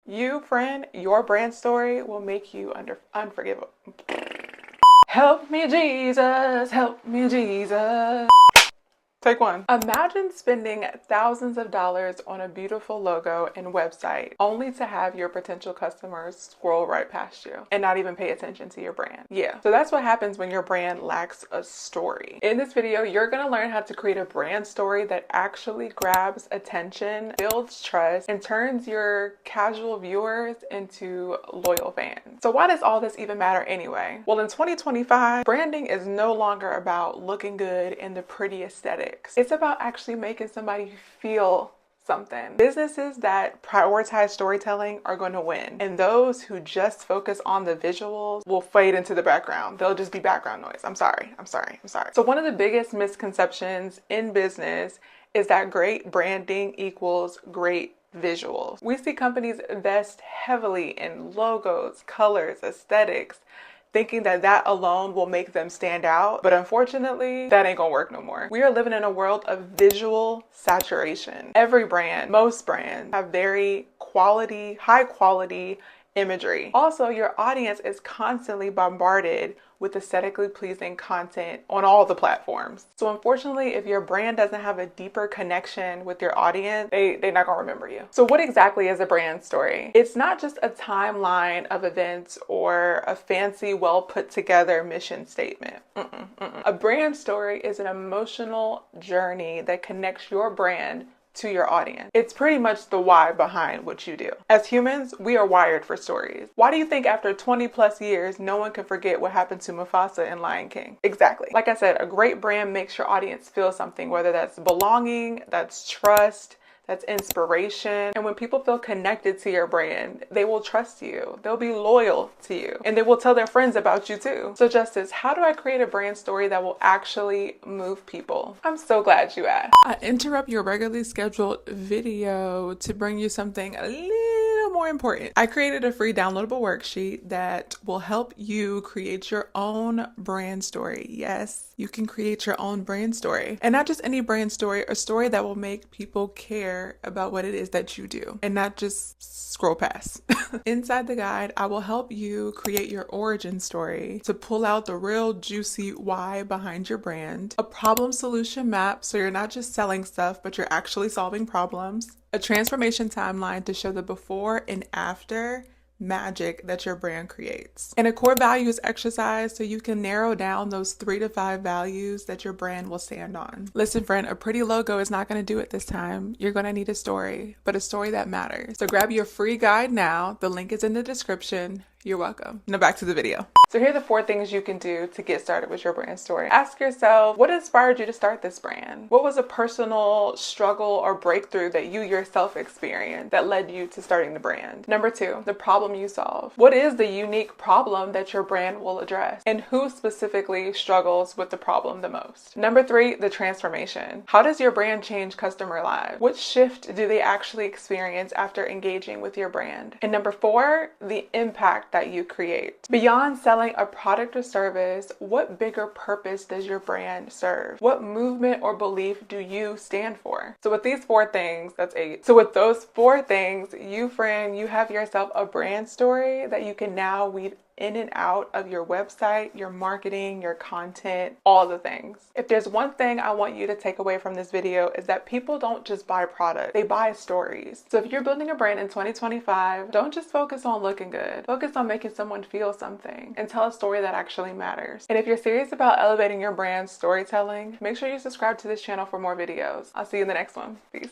You, friend, your brand story will make you unforgivable. Help me, Jesus. Help me, Jesus. Take one. Imagine spending thousands of dollars on a beautiful logo and website only to have your potential customers scroll right past you and not even pay attention to your brand. Yeah, so that's what happens when your brand lacks a story. In this video, you're gonna learn how to create a brand story that actually grabs attention, builds trust, and turns your casual viewers into loyal fans. So why does all this even matter anyway? Well, in 2025, branding is no longer about looking good and the pretty aesthetic. It's about actually making somebody feel something. Businesses that prioritize storytelling are going to win, and those who just focus on the visuals will fade into the background. They'll just be background noise. I'm sorry. So one of the biggest misconceptions in business is that great branding equals great visuals. We see companies invest heavily in logos, colors, aesthetics, thinking that that alone will make them stand out. But unfortunately, that ain't gonna work no more. We are living in a world of visual saturation. Every brand, most brands have very high quality imagery. Also, your audience is constantly bombarded with aesthetically pleasing content on all the platforms. So unfortunately, if your brand doesn't have a deeper connection with your audience, they're not gonna remember you. So what exactly is a brand story? It's not just a timeline of events or a fancy, well put together mission statement. A brand story is an emotional journey that connects your brand to your audience. It's pretty much the why behind what you do. As humans, we are wired for stories. Why do you think after 20 plus years, no one can forget what happened to Mufasa in Lion King? Exactly. Like I said, a great brand makes your audience feel something, whether that's belonging, that's trust, that's inspiration. And when people feel connected to your brand, they will trust you. They'll be loyal to you. And they will tell their friends about you too. So Justice, how do I create a brand story that will actually move people? I'm so glad you asked. I interrupt your regularly scheduled video to bring you something a little more important. I created a free downloadable worksheet that will help you create your own brand story. Yes, you can create your own brand story. And not just any brand story, a story that will make people care about what it is that you do and not just scroll past. Inside the guide, I will help you create your origin story to pull out the real juicy why behind your brand, a problem solution map so you're not just selling stuff, but you're actually solving problems, a transformation timeline to show the before and after magic that your brand creates, and a core values exercise so you can narrow down those 3 to 5 values that your brand will stand on. Listen, friend, a pretty logo is not going to do it this time. You're going to need a story, but a story that matters. So grab your free guide now. The link is in the description. You're welcome. Now back to the video. So here are the 4 things you can do to get started with your brand story. Ask yourself, what inspired you to start this brand? What was a personal struggle or breakthrough that you yourself experienced that led you to starting the brand? Number 2, the problem you solve. What is the unique problem that your brand will address? And who specifically struggles with the problem the most? Number 3, the transformation. How does your brand change customer lives? What shift do they actually experience after engaging with your brand? And number 4, the impact that you create. Beyond selling a product or service, what bigger purpose does your brand serve? What movement or belief do you stand for? So with these 4 things, that's 8. So with those 4 things, you have yourself a brand story that you can now weave in and out of your website, your marketing, your content, all the things. If there's one thing I want you to take away from this video is that people don't just buy products, they buy stories. So if you're building a brand in 2025, don't just focus on looking good. Focus on making someone feel something and tell a story that actually matters. And if you're serious about elevating your brand's storytelling, make sure you subscribe to this channel for more videos. I'll see you in the next one. Peace.